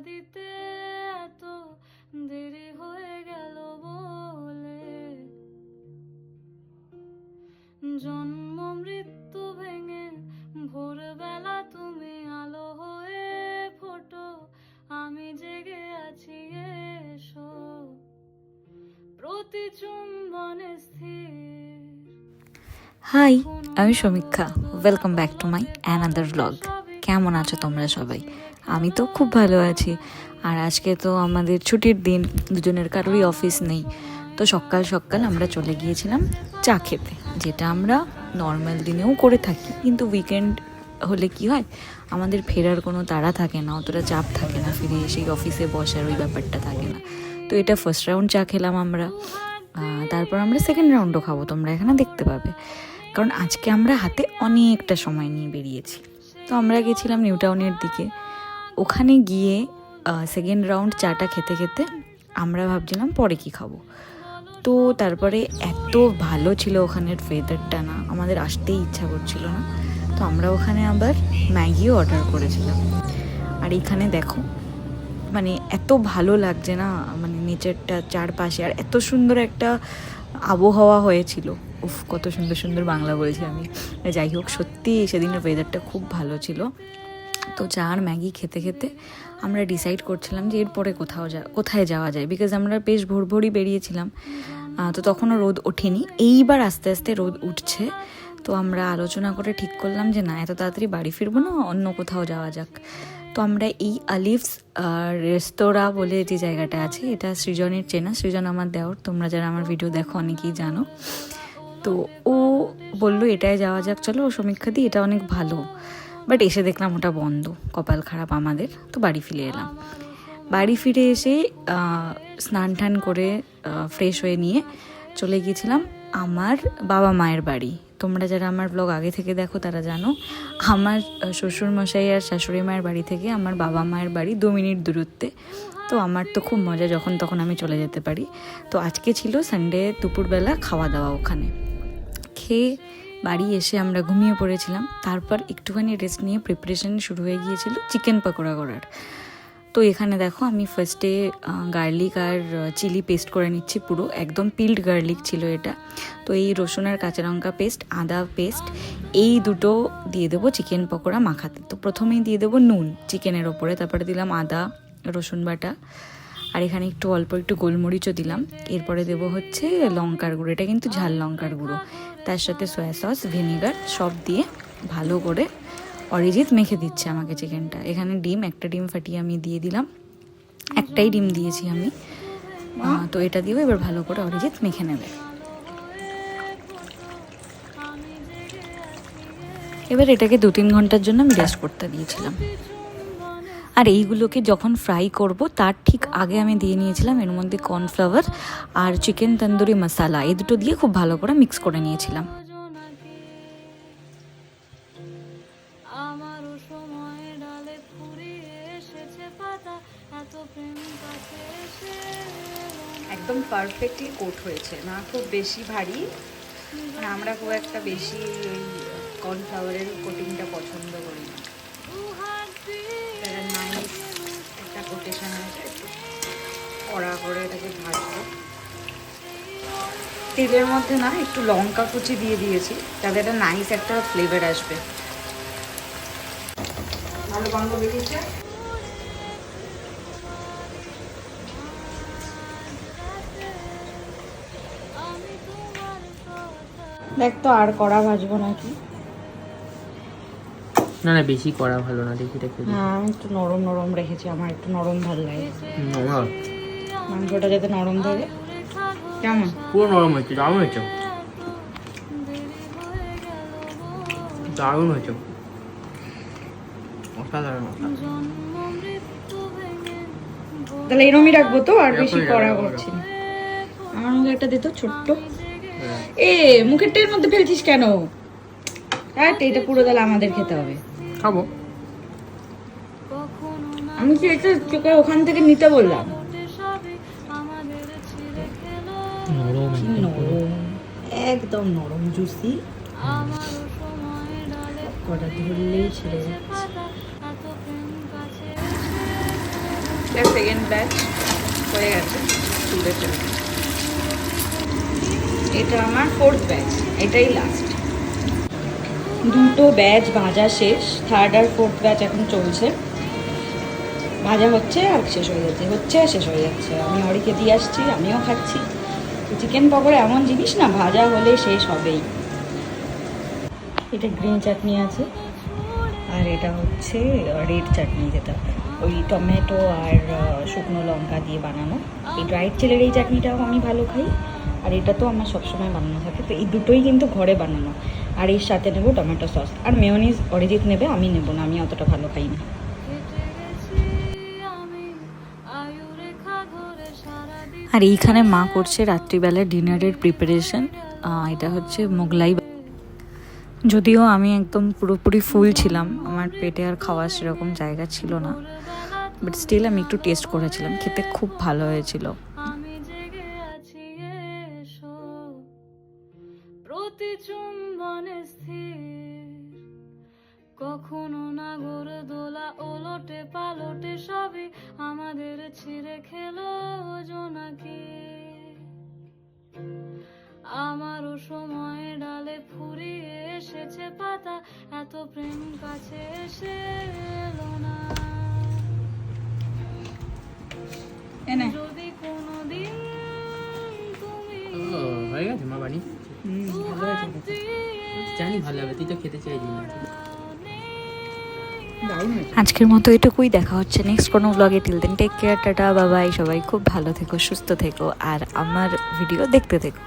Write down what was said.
দিতে এত দেরি হয়ে গেল বলে, জন্ম মৃত্যু ভেঙে ভোরবেলা তুমি আলো হয়ে ফোটো, আমি জেগে আছি এসো প্রতি চুম্বনে স্থির। হাই, আমি সমীক্ষা। Welcome back to my another blog. কেমন আছো তোমরা সবাই? আমি তো খুব ভালো আছি। আর আজকে তো আমাদের ছুটির দিন, দুজনের কারোরই অফিস নেই। তো সকাল সকাল আমরা চলে গিয়েছিলাম চা খেতে, যেটা আমরা নর্মাল দিনেও করে থাকি, কিন্তু উইকেন্ড হলে কি হয়, আমাদের ফেরার কোনো তাড়া থাকে না, অতটা চাপ থাকে না, ফিরে এসে অফিসে বসার ওই ব্যাপারটা থাকে না। তো এটা ফার্স্ট রাউন্ড চা খেলাম আমরা। তারপর আমরা সেকেন্ড রাউন্ডও খাবো, তোমরা এখানে দেখতে পাবে, কারণ আজকে আমরা হাতে অনেকটা সময় নিয়ে বেরিয়েছি। তো আমরা গেছিলাম নিউ টাউনের দিকে। ওখানে গিয়ে সেকেন্ড রাউন্ড চাটা খেতে খেতে আমরা ভাবছিলাম পরে কি খাবো। তো তারপরে এত ভালো ছিল ওখানের ওয়েদারটা, না আমাদের আসতেই ইচ্ছা করছিল না। তো আমরা ওখানে আবার ম্যাগিও অর্ডার করেছিলাম। আর এখানে দেখো, মানে এত ভালো লাগছে না, মানে নেচারটা চারপাশে, আর এত সুন্দর একটা আবহাওয়া হয়েছিল। উফ, কত সুন্দর সুন্দর বাংলা বলছি আমি। যাই হোক, সত্যি সেদিনের ওয়েদারটা খুব ভালো ছিল। তো চা আর ম্যাগি খেতে খেতে আমরা ডিসাইড করছিলাম যে এরপরে কোথায় যাওয়া যায়, বিকজ আমরা বেশ ভোরই বেরিয়েছিলাম। তো তখনও রোদ ওঠেনি, এইবার আস্তে আস্তে রোদ উঠছে। তো আমরা আলোচনা করে ঠিক করলাম যে না, এত তাড়াতাড়ি বাড়ি ফিরবো না, অন্য কোথাও যাওয়া যাক। তো আমরা এই আলিভস রেস্তোরাঁ বলে যে জায়গাটা আছে, এটা সৃজনের চেনা। সৃজন আমার দেওর, তোমরা যারা আমার ভিডিও দেখো অনেকেই জানো। তো ও বললো এটাই যাওয়া যাক, চলো সমীক্ষা দি, এটা অনেক ভালো। বাট এসে দেখলাম ওটা বন্ধ, কপাল খারাপ আমাদের। তো বাড়ি ফিরে এলাম। বাড়ি ফিরে এসে স্নান টান করে ফ্রেশ হয়ে নিয়ে চলে গিয়েছিলাম আমার বাবা মায়ের বাড়ি। তোমরা যারা আমার ব্লগ আগে থেকে দেখো তারা জানো, আমার শ্বশুরমশাই আর শাশুড়ি মায়ের বাড়ি থেকে আমার বাবা মায়ের বাড়ি 2 মিনিট দূরত্বে। তো আমার তো খুব মজা, যখন তখন আমি চলে যেতে পারি। তো আজকে ছিল সানডে দুপুরবেলা খাওয়া দাওয়া, ওখানে খেয়ে বাড়ি এসে আমরা ঘুমিয়ে পড়েছিলাম। তারপর একটুখানি রেস্ট নিয়ে প্রিপারেশন শুরু হয়ে গিয়েছিল চিকেন পকোড়া করার। তো এখানে দেখো, আমি ফার্স্টে গার্লিক আর চিলি পেস্ট করে নিচ্ছি, পুরো একদম পিল্ড গার্লিক ছিল এটা। তো এই রসুন আর কাঁচা লঙ্কা পেস্ট, আদা পেস্ট, এই দুটো দিয়ে দেবো চিকেন পকোড়া মাখাতে। তো প্রথমেই দিয়ে দেবো নুন চিকেনের ওপরে, তারপরে দিলাম আদা রসুন বাটা, আর এখানে একটু গোলমরিচও দিলাম। এরপরে দেবো হচ্ছে লঙ্কার গুঁড়ো, এটা কিন্তু ঝাল লঙ্কার গুঁড়ো, তার সাথে সয়া সস, ভিনেগার সব দিয়ে ভালো করে অরিজিৎ মেখে দিচ্ছে আমাকে চিকেনটা। এখানে একটা ডিম ফাটিয়ে আমি দিয়ে দিলাম, একটাই ডিম দিয়েছি আমি। তো এটা দিয়েও এবার ভালো করে অরিজিৎ মেখে নেবে। এবার এটাকে 2-3 ঘন্টার জন্য আমি রেস্ট করতে দিয়েছিলাম। আর এইগুলোকে যখন ফ্রাই করব তার ঠিক আগে আমি দিয়ে নিয়েছিলাম এর মধ্যে কর্নফ্লাওয়ার আর চিকেন তন্দুরি মশলা, এই দুটো দিয়ে খুব ভালো করে মিক্স করে নিয়েছিলাম। একদম পারফেক্টলি কোট হয়েছে, না খুব বেশি ভারী, মানে আমরা খুব একটা বেশি ওই কর্নফ্লাওয়ারের কোটিংটা পছন্দ করি না। নাইস একটা কোটেশন আছে, একটু কড়া করে এটাকে ভাজবো। তেলের মধ্যে না একটু লঙ্কা কুচি দিয়ে দিয়েছি, যাতে একটা নাইস একটা ফ্লেভার আসবে। ভালো গন্ধ বেরিয়েছে। দেখ তো আর কড়া ভাজবো নাকি? না না, বেশি করা ভালো না, দেখি দেখি। হ্যাঁ, আমি একটু নরম নরম রেখেছি, আমার একটু নরম ভালো লাগে, মাংসটা যাতে নরম থাকে। কেমন? পুরো নরম হয়েছে, দারুণ হয়েছে, দারুণ হয়েছে, অসাধারণ। তাহলে এরমই রাখবো তো, আর বেশি কড়া করছি না। আমার মুখে একটা দিত ছোট্ট, এ মুখের টের মধ্যে ফেলছিস কেন? এটা পুরো তাহলে আমাদের খেতে হবে। খাবো আমি কি এটা তোকে ওখান থেকে নিতে বললাম? নরম, নরম, একদম নরম, জুসি, কড়া ধরলেই ছেড়ে যাচ্ছে। সেকেন্ড ব্যাচ হয়ে গেছে, তুলে ফেলবে। এটা আমার ফোর্থ ব্যাচ, এটাই লাস্ট। দুটো ব্যাচ ভাজা শেষ, থার্ড আর ফোর্থ ব্যাচ এখন চলছে। ভাজা হচ্ছে আর শেষ হয়ে যাচ্ছে, হচ্ছে আর শেষ হয়ে যাচ্ছে। আমি অরিকে দিয়ে আসছি, আমিও খাচ্ছি। চিকেন পকোড়া এমন জিনিস না, ভাজা হলে শেষ হবেই। এটা গ্রিন চাটনি আছে, আর এটা হচ্ছে রেড চাটনি, যেটা ওই টমেটো আর শুকনো লঙ্কা দিয়ে বানানো। এই ড্রাইড চিলের এই চাটনিটাও আমি ভালো খাই, আর এটা তো আমার সবসময় বানানো থাকে। তো এই দুটোই কিন্তু ঘরে বানানো। আর এর সাথে নেবো টমেটো সস, আর মেয়োনিজ অরিজিৎ নেবে, আমি নেবো না, আমি অতটা ভালো খাই না। আর এইখানে মা করছে রাত্রিবেলা ডিনারের প্রিপারেশন। এটা হচ্ছে মোগলাই। যদিও আমি একদম পুরোপুরি ফুল ছিলাম, আমার পেটে আর খাওয়ার সেরকম জায়গা ছিল না, বাট স্টিল আমি একটু টেস্ট করেছিলাম, খেতে খুব ভালো হয়েছিল। আমি জেগে আছি এসো, প্রতি চুম্বনে স্থির, কখনো না গড়ে দোলা ওলটে পালটে সবই আমাদের ছিঁড়ে খেলো জোনাকি। আমারও সময় ডালে ফুরিয়ে এসেছে পাতা, এত প্রেম কাছে এসে এলো না। যদি কোনোদিন তুমি হয়ে গেছে মা বানিয়ে জানি ভালো হবে, তুই তো খেতে চাইলি না। আজকের মতো এটুকুই, দেখা হচ্ছে নেক্সট কোনো ব্লগে। Till then take care, tata, Babai. সবাই খুব ভালো থেকো, সুস্থ থেকো, আর আমার ভিডিও দেখতে থেকো।